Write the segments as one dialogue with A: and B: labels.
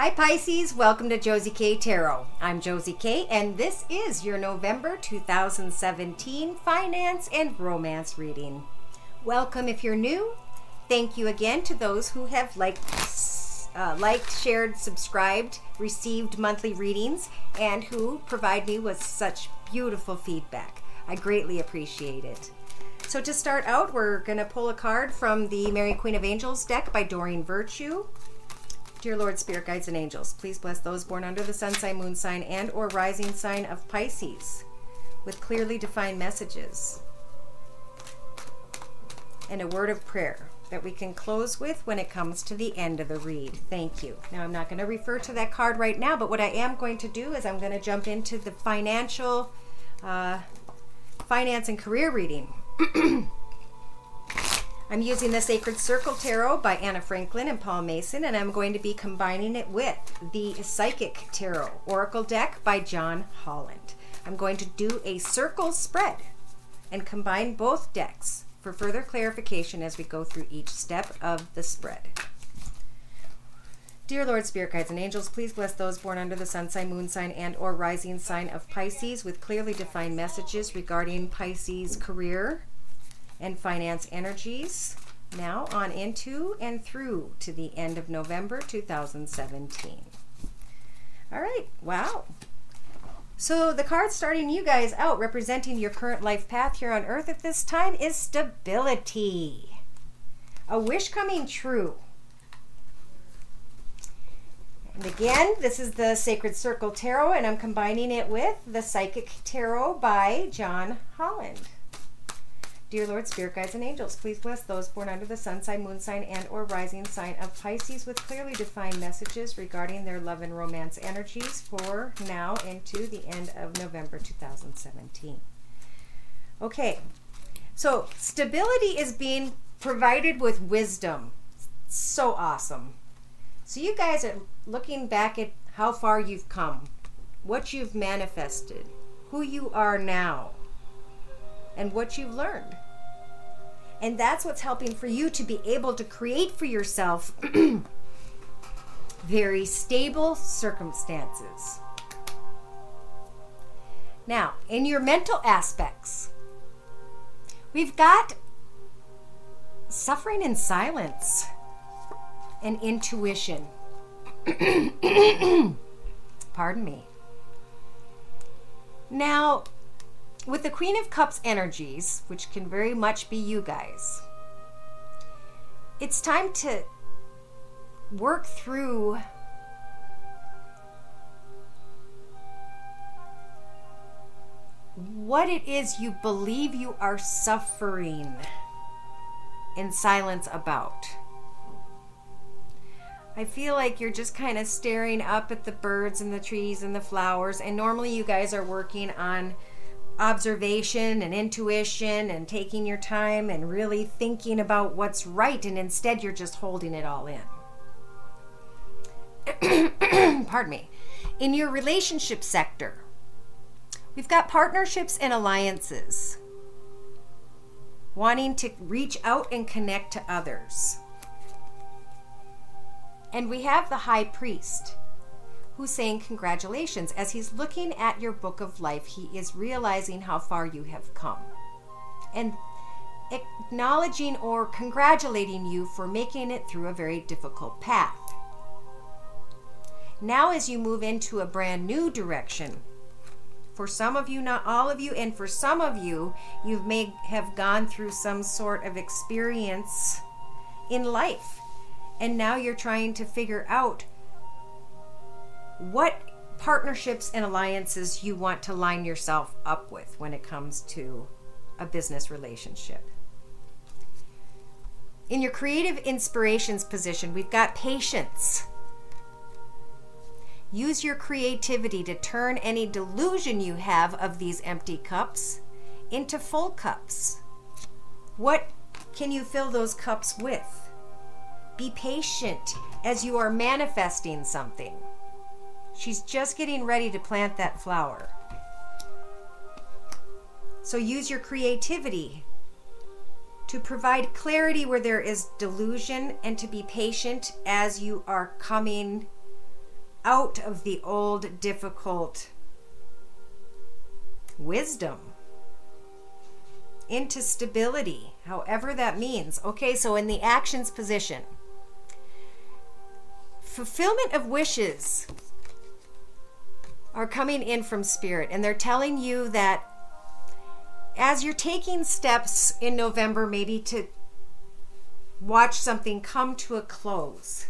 A: Hi Pisces, welcome to Josie K Tarot. I'm Josie K and this is your November 2017 finance and romance reading. Welcome if you're new. Thank you again to those who have liked, shared, subscribed, received monthly readings, and who provide me with such beautiful feedback. I greatly appreciate it. So to start out, we're going to pull a card from the Mary Queen of Angels deck by Doreen Virtue. Dear Lord, Spirit Guides, and Angels, please bless those born under the sun sign, moon sign, and or rising sign of Pisces with clearly defined messages and a word of prayer that we can close with when it comes to the end of the read. Thank you. Now, I'm not going to refer to that card right now, but what I am going to do is I'm going to jump into the finance and career reading. I'm using the Sacred Circle Tarot by Anna Franklin and Paul Mason, and I'm going to be combining it with the Psychic Tarot Oracle deck by John Holland. I'm going to do a circle spread and combine both decks for further clarification as we go through each step of the spread. Dear Lord, Spirit Guides, and Angels, please bless those born under the sun sign, moon sign, and or rising sign of Pisces with clearly defined messages regarding Pisces career and finance energies now on into and through to the end of November 2017. All right, wow. So the card starting you guys out representing your current life path here on earth at this time is stability. A wish coming true. And again, this is the Sacred Circle Tarot, and I'm combining it with the Psychic Tarot by John Holland. Dear Lord, Spirit Guides, and Angels, please bless those born under the sun sign, moon sign, and or rising sign of Pisces with clearly defined messages regarding their love and romance energies for now into the end of November 2017. Okay, so stability is being provided with wisdom. So awesome. So you guys are looking back at how far you've come, what you've manifested, who you are now, and what you've learned. And that's what's helping for you to be able to create for yourself very stable circumstances. Now, in your mental aspects, we've got suffering in silence and intuition. Pardon me. Now, with the Queen of Cups energies, which can very much be you guys, it's time to work through what it is you believe you are suffering in silence about. I feel like you're just kind of staring up at the birds and the trees and the flowers, and normally you guys are working on observation and intuition and taking your time and really thinking about what's right, and instead you're just holding it all in. Pardon me. In your relationship sector, we've got partnerships and alliances, wanting to reach out and connect to others. And we have the High Priest, who's saying congratulations. As he's looking at your book of life, he is realizing how far you have come and acknowledging or congratulating you for making it through a very difficult path. Now, as you move into a brand new direction, for some of you, not all of you, and for some of you, you may have gone through some sort of experience in life, and now you're trying to figure out what partnerships and alliances you want to line yourself up with when it comes to a business relationship. In your creative inspirations position, we've got patience. Use your creativity to turn any delusion you have of these empty cups into full cups. What can you fill those cups with? Be patient as you are manifesting something. She's just getting ready to plant that flower. So use your creativity to provide clarity where there is delusion and to be patient as you are coming out of the old, difficult wisdom into stability, however that means. Okay, so in the actions position, fulfillment of wishes are coming in from Spirit, and they're telling you that as you're taking steps in November, maybe to watch something come to a close,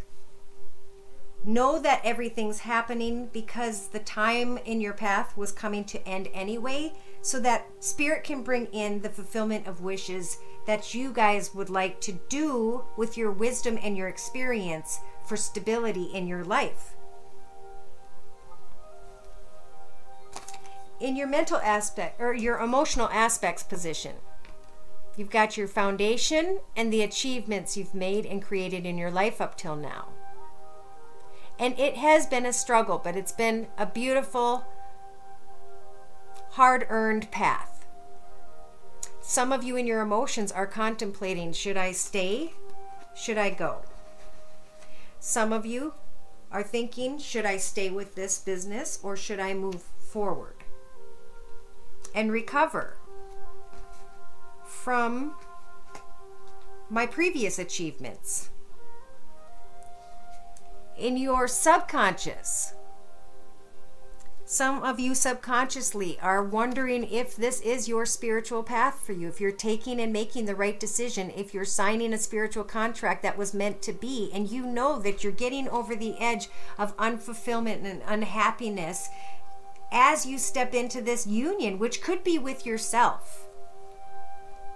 A: know that everything's happening because the time in your path was coming to end anyway, so that Spirit can bring in the fulfillment of wishes that you guys would like to do with your wisdom and your experience for stability in your life. In your mental aspect, or your emotional aspects position, you've got your foundation and the achievements you've made and created in your life up till now. And it has been a struggle, but it's been a beautiful, hard-earned path. Some of you in your emotions are contemplating, should I stay? Should I go? Some of you are thinking, should I stay with this business or should I move forward and recover from my previous achievements? In your subconscious, some of you subconsciously are wondering if this is your spiritual path for you, if you're taking and making the right decision, if you're signing a spiritual contract that was meant to be, and you know that you're getting over the edge of unfulfillment and unhappiness as you step into this union, which could be with yourself,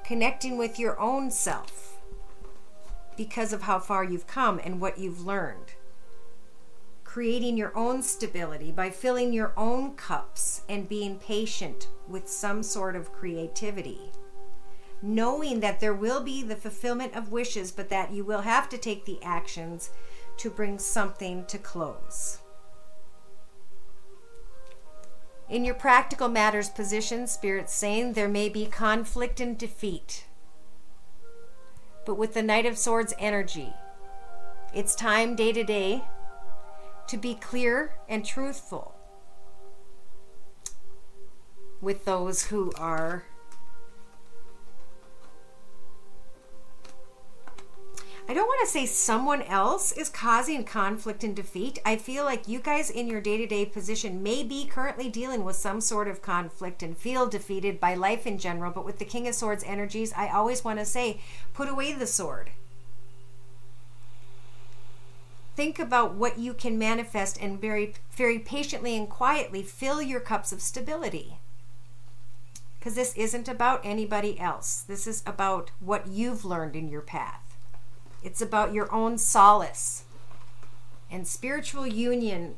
A: connecting with your own self because of how far you've come and what you've learned. Creating your own stability by filling your own cups and being patient with some sort of creativity. Knowing that there will be the fulfillment of wishes, but that you will have to take the actions to bring something to close. In your practical matters position, Spirit's saying there may be conflict and defeat. But with the Knight of Swords energy, it's time day to day to be clear and truthful with those who are I don't want to say someone else is causing conflict and defeat. I feel like you guys in your day-to-day position may be currently dealing with some sort of conflict and feel defeated by life in general. But with the King of Swords energies, I always want to say, put away the sword. Think about what you can manifest and very, very patiently and quietly fill your cups of stability. Because this isn't about anybody else. This is about what you've learned in your path. It's about your own solace and spiritual union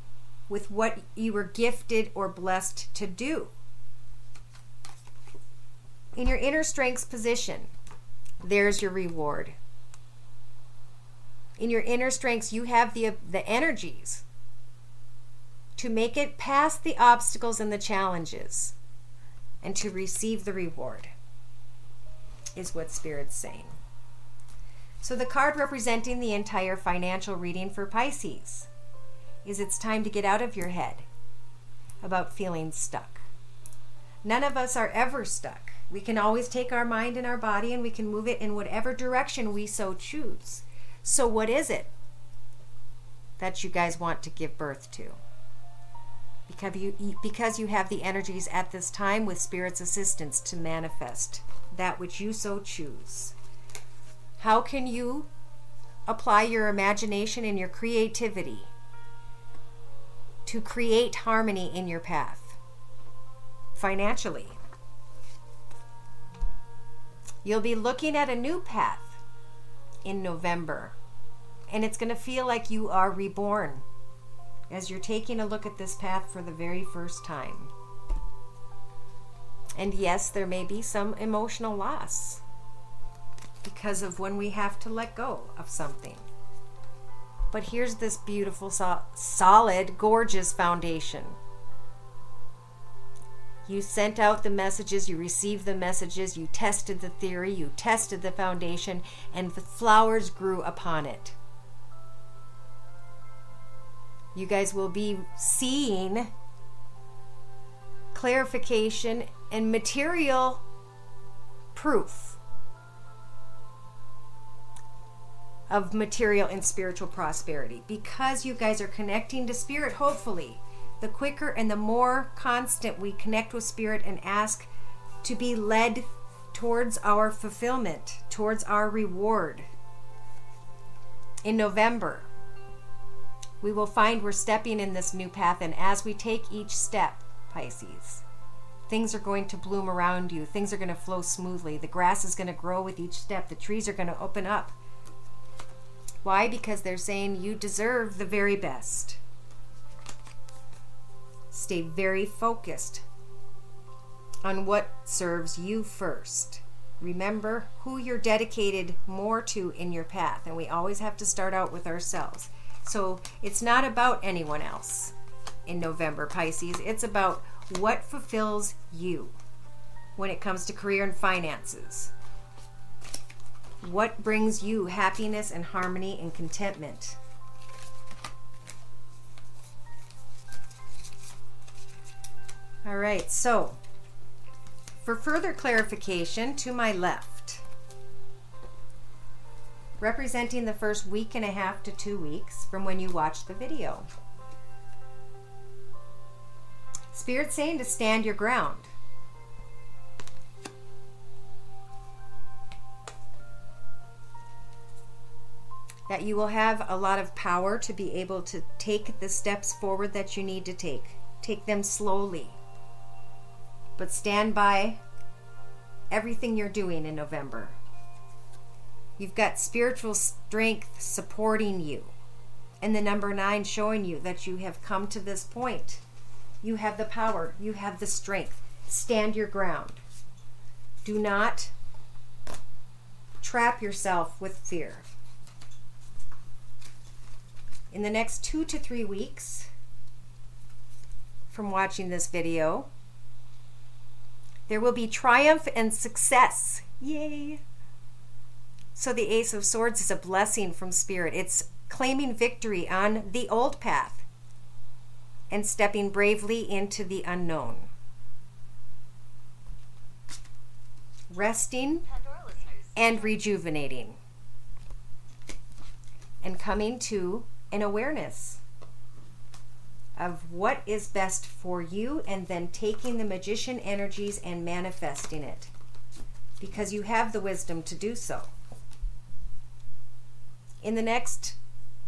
A: with what you were gifted or blessed to do. In your inner strengths position, there's your reward. In your inner strengths, you have the energies to make it past the obstacles and the challenges and to receive the reward, is what Spirit's saying. So the card representing the entire financial reading for Pisces is it's time to get out of your head about feeling stuck. None of us are ever stuck. We can always take our mind and our body and we can move it in whatever direction we so choose. So what is it that you guys want to give birth to? Because you have the energies at this time with Spirit's assistance to manifest that which you so choose. How can you apply your imagination and your creativity to create harmony in your path financially? You'll be looking at a new path in November, and it's going to feel like you are reborn as you're taking a look at this path for the very first time. And yes, there may be some emotional loss because of when we have to let go of something. But here's this beautiful, solid, gorgeous foundation. You sent out the messages, you received the messages, you tested the theory, you tested the foundation, and the flowers grew upon it. You guys will be seeing clarification and material proof of material and spiritual prosperity, because you guys are connecting to spirit. Hopefully, the quicker and the more constant we connect with spirit and ask to be led towards our fulfillment, towards our reward. In November, we will find we're stepping in this new path, and as we take each step, Pisces, things are going to bloom around you. Things are going to flow smoothly. The grass is going to grow with each step. The trees are going to open up. Why? Because they're saying you deserve the very best. Stay very focused on what serves you first. Remember who you're dedicated more to in your path, and we always have to start out with ourselves. So it's not about anyone else in November, Pisces. It's about what fulfills you when it comes to career and finances. What brings you happiness and harmony and contentment? All right, so for further clarification, to my left, representing the first week and a half to 2 weeks from when you watch the video, Spirit's saying to stand your ground. That you will have a lot of power to be able to take the steps forward that you need to take. Take them slowly. But stand by everything you're doing in November. You've got spiritual strength supporting you. And the number 9 showing you that you have come to this point. You have the power. You have the strength. Stand your ground. Do not trap yourself with fear. In the next 2 to 3 weeks from watching this video, there will be triumph and success. Yay! So the Ace of Swords is a blessing from Spirit. It's claiming victory on the old path and stepping bravely into the unknown. Resting and rejuvenating. And coming to an awareness of what is best for you, and then taking the magician energies and manifesting it, because you have the wisdom to do so. In the next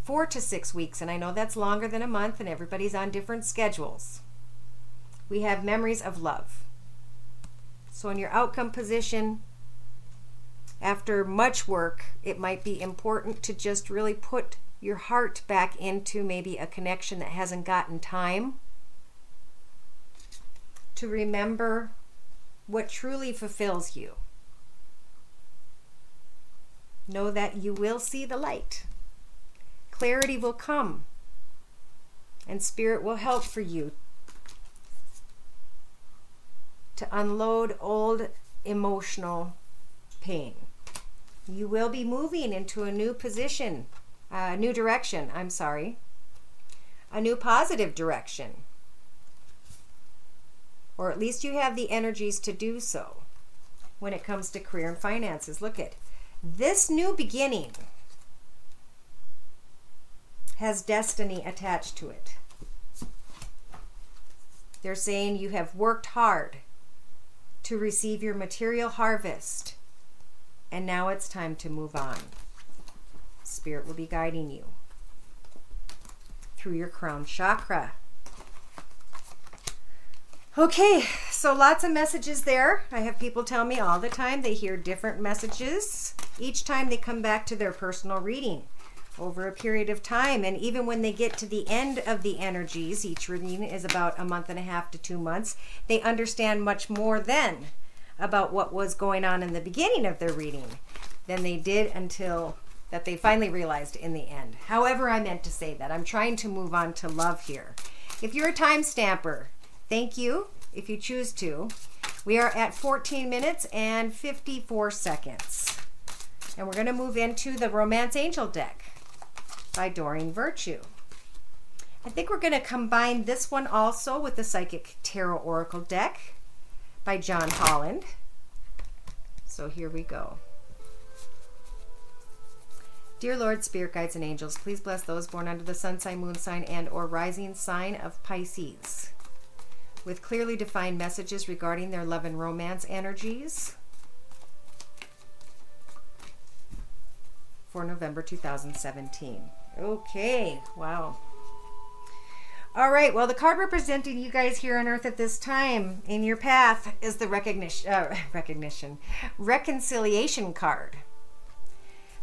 A: 4 to 6 weeks, and I know that's longer than a month and everybody's on different schedules, we have memories of love. So in your outcome position, after much work, it might be important to just really put your heart back into maybe a connection that hasn't gotten time, to remember what truly fulfills you. Know that you will see the light. Clarity will come, and Spirit will help for you to unload old emotional pain. You will be moving into a new position. New direction, I'm sorry. A new positive direction. Or at least you have the energies to do so when it comes to career and finances. Look at this new beginning has destiny attached to it. They're saying you have worked hard to receive your material harvest, and now it's time to move on. Spirit will be guiding you through your crown chakra. Okay, so lots of messages there. I have people tell me all the time they hear different messages each time they come back to their personal reading over a period of time. And even when they get to the end of the energies, each reading is about a month and a half to 2 months, they understand much more then about what was going on in the beginning of their reading than they did until that they finally realized in the end. However, I meant to say that. I'm trying to move on to love here. If you're a time stamper, thank you. If you choose to, we are at 14 minutes and 54 seconds. And we're going to move into the Romance Angel deck by Doreen Virtue. I think we're going to combine this one also with the Psychic Tarot Oracle deck by John Holland. So here we go. Dear Lord, Spirit Guides, and Angels, please bless those born under the sun sign, moon sign, and or rising sign of Pisces with clearly defined messages regarding their love and romance energies for November 2017. Okay, wow. All right, well, the card representing you guys here on Earth at this time in your path is the reconciliation card.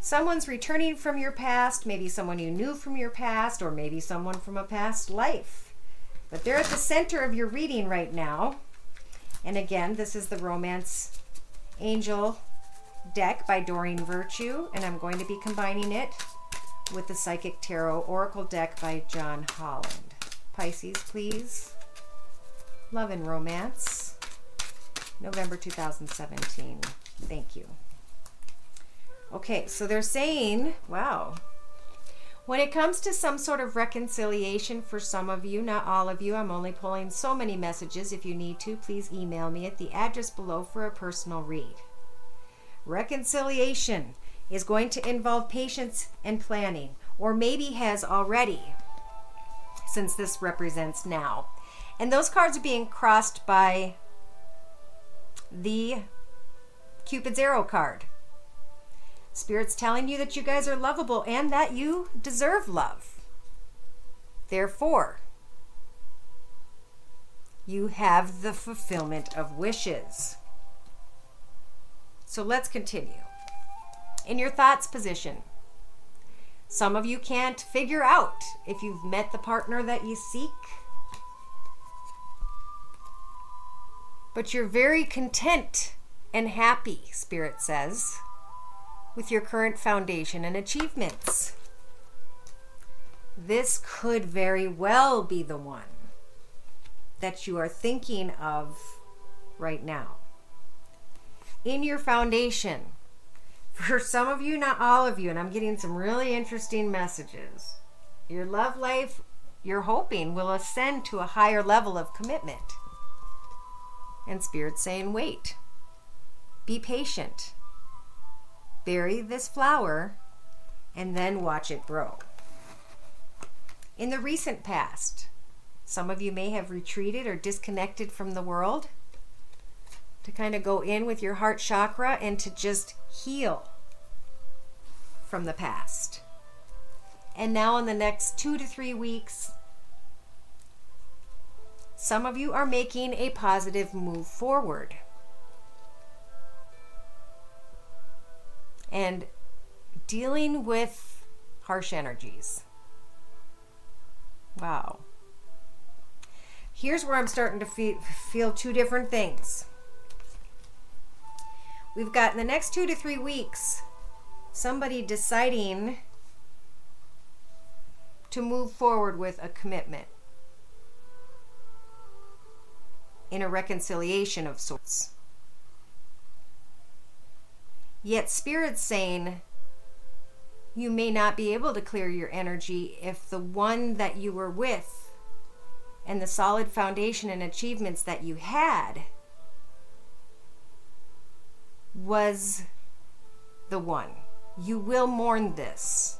A: Someone's returning from your past, maybe someone you knew from your past, or maybe someone from a past life. But they're at the center of your reading right now. And again, this is the Romance Angel deck by Doreen Virtue, and I'm going to be combining it with the Psychic Tarot Oracle deck by John Holland. Pisces, please. Love and romance. November 2017. Thank you. Okay, so they're saying, wow, when it comes to some sort of reconciliation for some of you, not all of you, I'm only pulling so many messages. If you need to, please email me at the address below for a personal read. Reconciliation is going to involve patience and planning, or maybe has already, since this represents now. And those cards are being crossed by the Cupid's arrow card. Spirit's telling you that you guys are lovable and that you deserve love. Therefore, you have the fulfillment of wishes. So let's continue. In your thoughts position, some of you can't figure out if you've met the partner that you seek, but you're very content and happy, Spirit says, with your current foundation and achievements. This could very well be the one that you are thinking of right now. In your foundation, for some of you, not all of you, and I'm getting some really interesting messages, your love life, you're hoping, will ascend to a higher level of commitment. And Spirit's saying, wait, be patient. Bury this flower and then watch it grow. In the recent past, some of you may have retreated or disconnected from the world to kind of go in with your heart chakra and to just heal from the past. And now in the next 2 to 3 weeks, some of you are making a positive move forward and dealing with harsh energies. Wow. Here's where I'm starting to feel two different things. We've got in the next 2 to 3 weeks, somebody deciding to move forward with a commitment in a reconciliation of sorts. Yet Spirit's saying you may not be able to clear your energy if the one that you were with and the solid foundation and achievements that you had was the one. You will mourn this.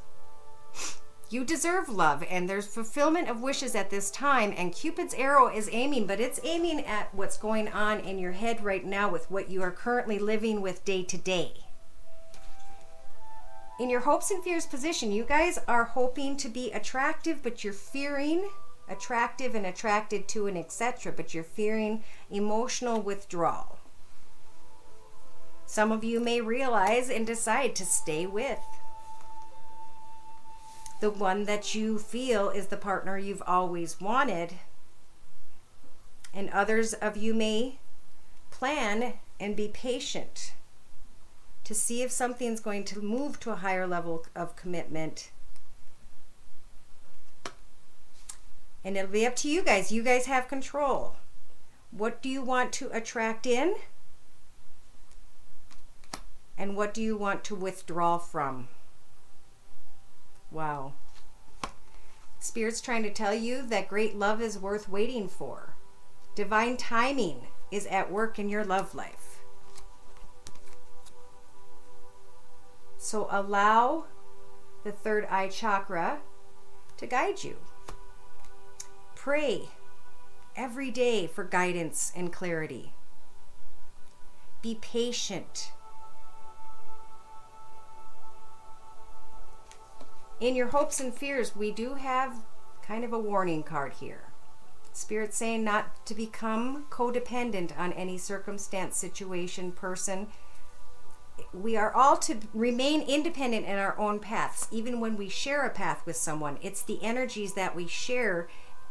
A: You deserve love, and there's fulfillment of wishes at this time, and Cupid's arrow is aiming, but it's aiming at what's going on in your head right now with what you are currently living with day to day. In your hopes and fears position, you guys are hoping to be attractive, but you're fearing attractive and attracted to and etc., but you're fearing emotional withdrawal. Some of you may realize and decide to stay with the one that you feel is the partner you've always wanted. And others of you may plan and be patient to see if something's going to move to a higher level of commitment. And it'll be up to you guys. You guys have control. What do you want to attract in? And what do you want to withdraw from? Wow. Spirit's trying to tell you that great love is worth waiting for. Divine timing is at work in your love life. So allow the third eye chakra to guide you. Pray every day for guidance and clarity. Be patient. In your hopes and fears, we do have kind of a warning card here. Spirit's saying not to become codependent on any circumstance, situation, person. We are all to remain independent in our own paths, even when we share a path with someone. It's the energies that we share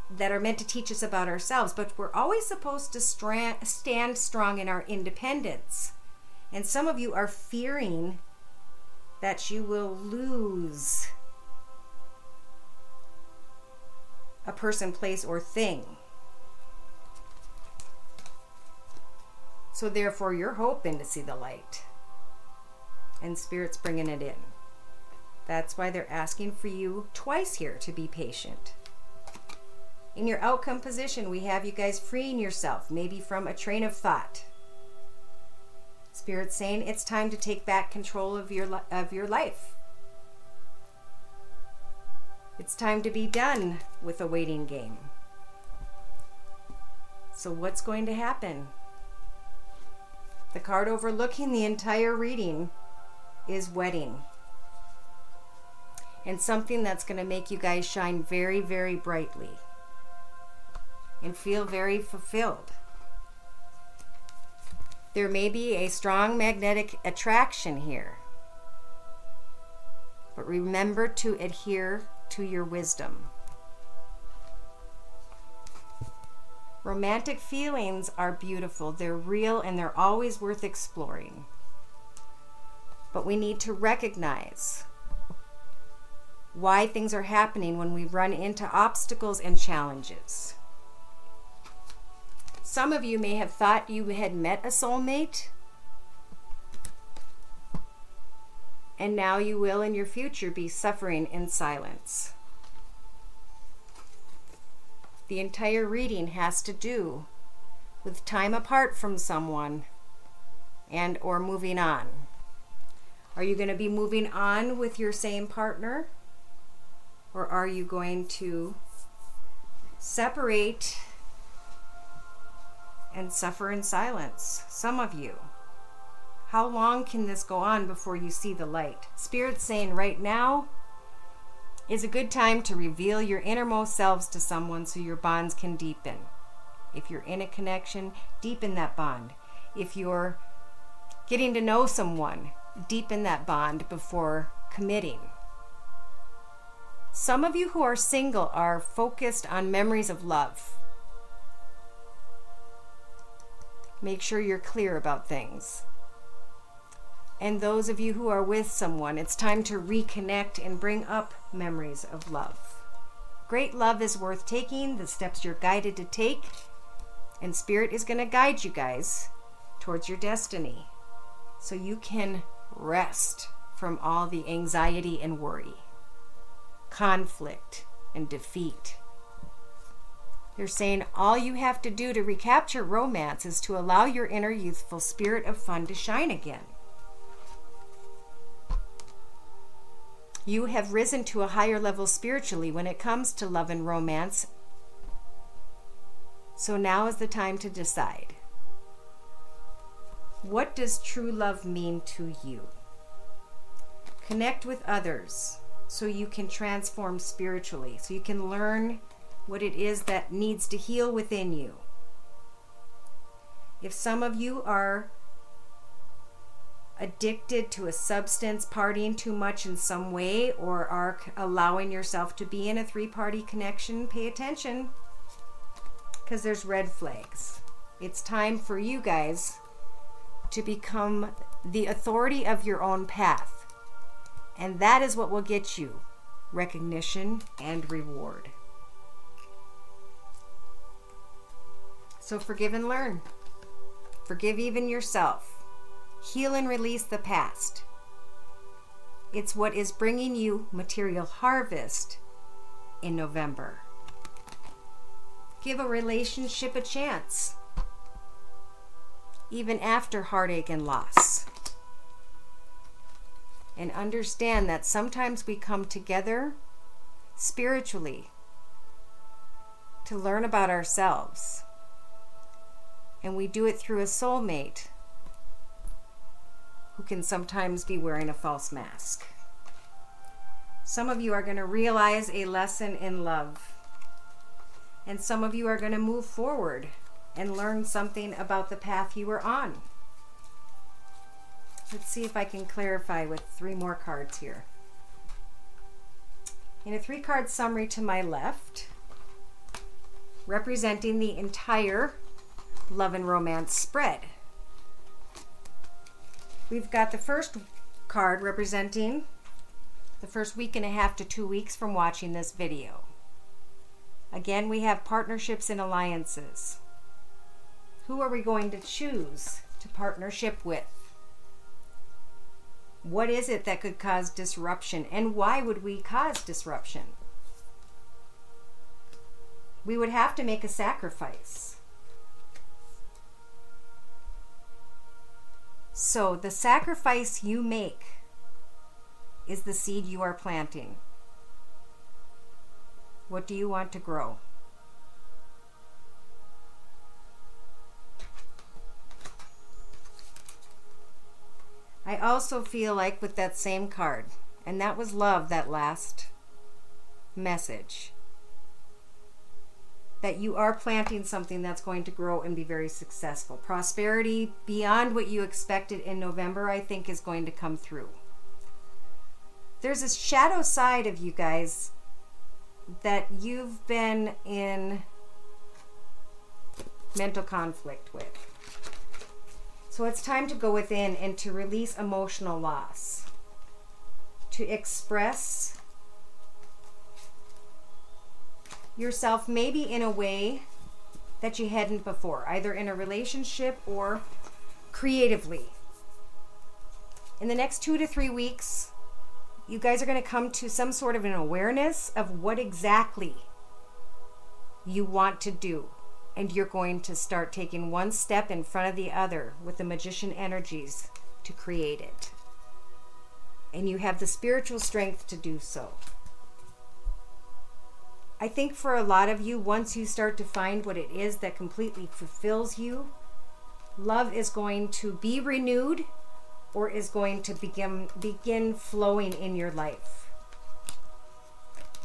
A: that are meant to teach us about ourselves, but we're always supposed to stand strong in our independence. And some of you are fearing that you will lose a person, place, or thing. So therefore you're hoping to see the light. And Spirit's bringing it in. That's why they're asking for you twice here to be patient. In your outcome position, we have you guys freeing yourself, maybe from a train of thought. Spirit's saying it's time to take back control of your life. It's time to be done with a waiting game. So what's going to happen? The card overlooking the entire reading is wedding. And something that's going to make you guys shine very, very brightly and feel very fulfilled. There may be a strong magnetic attraction here. But remember to adhere to your wisdom. Romantic feelings are beautiful. They're real and they're always worth exploring. But we need to recognize why things are happening when we run into obstacles and challenges. Some of you may have thought you had met a soulmate, and now you will in your future be suffering in silence. The entire reading has to do with time apart from someone and or moving on. Are you going to be moving on with your same partner? Or are you going to separate and suffer in silence? Some of you. How long can this go on before you see the light? Spirit's saying right now is a good time to reveal your innermost selves to someone so your bonds can deepen. If you're in a connection, deepen that bond. If you're getting to know someone, deepen that bond before committing. Some of you who are single are focused on memories of love. Make sure you're clear about things. And those of you who are with someone, it's time to reconnect and bring up memories of love. Great love is worth taking, the steps you're guided to take, and Spirit is going to guide you guys towards your destiny so you can rest from all the anxiety and worry, conflict and defeat. They're saying all you have to do to recapture romance is to allow your inner youthful spirit of fun to shine again. You have risen to a higher level spiritually when it comes to love and romance. So now is the time to decide. What does true love mean to you? Connect with others so you can transform spiritually, so you can learn what it is that needs to heal within you. If some of you are addicted to a substance, partying too much in some way, or are allowing yourself to be in a three-party connection, pay attention, because there's red flags. It's time for you guys to become the authority of your own path. And that is what will get you recognition and reward. So forgive and learn. Forgive even yourself. Heal and release the past. It's what is bringing you material harvest in November. Give a relationship a chance, even after heartache and loss. And understand that sometimes we come together spiritually to learn about ourselves. And we do it through a soulmate who can sometimes be wearing a false mask. Some of you are going to realize a lesson in love. And some of you are going to move forward and learn something about the path you were on. Let's see if I can clarify with 3 more cards here. In a 3-card summary to my left, representing the entire love and romance spread, we've got the first card representing the first week and a half to 2 weeks from watching this video. Again, we have partnerships and alliances. Who are we going to choose to partnership with? What is it that could cause disruption, and why would we cause disruption? We would have to make a sacrifice. So the sacrifice you make is the seed you are planting. What do you want to grow? I also feel like with that same card, and that was love, that last message, that you are planting something that's going to grow and be very successful. Prosperity beyond what you expected in November, I think, is going to come through. There's a shadow side of you guys that you've been in mental conflict with. So it's time to go within and to release emotional loss, to express yourself maybe in a way that you hadn't before, either in a relationship or creatively. In the next 2 to 3 weeks, you guys are going to come to some sort of an awareness of what exactly you want to do. And you're going to start taking one step in front of the other with the magician energies to create it. And you have the spiritual strength to do so. I think for a lot of you, once you start to find what it is that completely fulfills you, love is going to be renewed or is going to begin flowing in your life.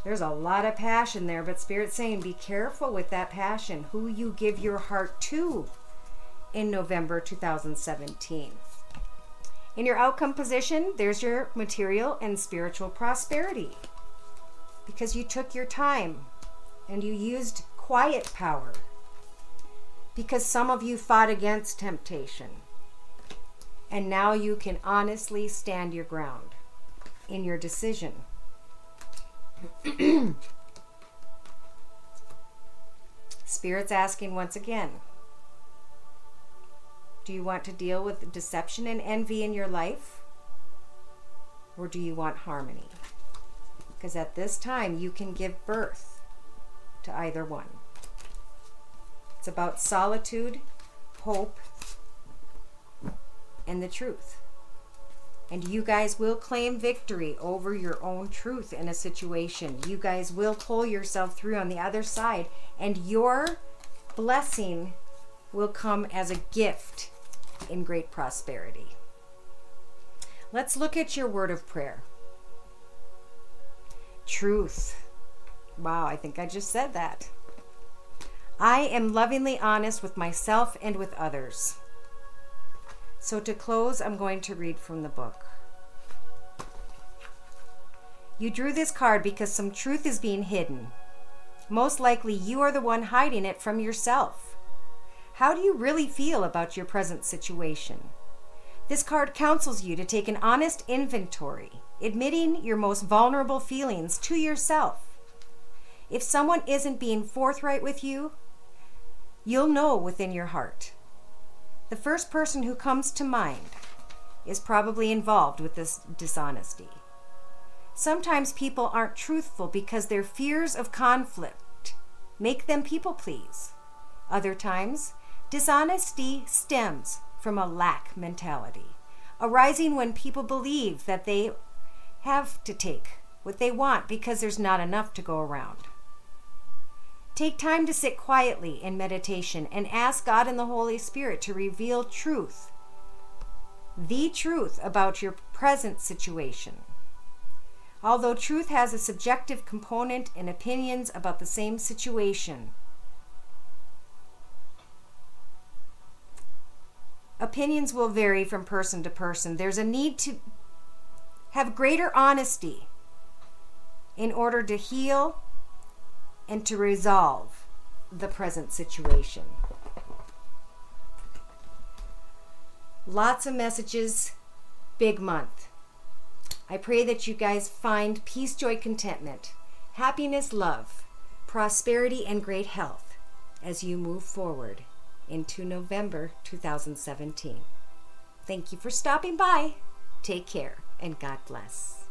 A: There's a lot of passion there, but Spirit's saying be careful with that passion, who you give your heart to in November 2017. In your outcome position, there's your material and spiritual prosperity, because you took your time and you used quiet power, because some of you fought against temptation, and now you can honestly stand your ground in your decision. Spirit's asking once again, do you want to deal with deception and envy in your life, or do you want harmony? Because at this time you can give birth to either one. It's about solitude, hope, and the truth. And you guys will claim victory over your own truth in a situation. You guys will pull yourself through on the other side, and your blessing will come as a gift in great prosperity. Let's look at your word of prayer. Truth. Wow, I think I just said that. I am lovingly honest with myself and with others. So to close, I'm going to read from the book. You drew this card because some truth is being hidden. Most likely you are the one hiding it from yourself. How do you really feel about your present situation? This card counsels you to take an honest inventory, admitting your most vulnerable feelings to yourself. If someone isn't being forthright with you, you'll know within your heart. The first person who comes to mind is probably involved with this dishonesty. Sometimes people aren't truthful because their fears of conflict make them people please. Other times, dishonesty stems from a lack mentality, arising when people believe that they have to take what they want because there's not enough to go around. Take time to sit quietly in meditation and ask God and the Holy Spirit to reveal truth, the truth about your present situation. Although truth has a subjective component and opinions about the same situation, opinions will vary from person to person. There's a need to have greater honesty in order to heal and to resolve the present situation. Lots of messages, big month. I pray that you guys find peace, joy, contentment, happiness, love, prosperity, and great health as you move forward into November 2017. Thank you for stopping by. Take care and God bless.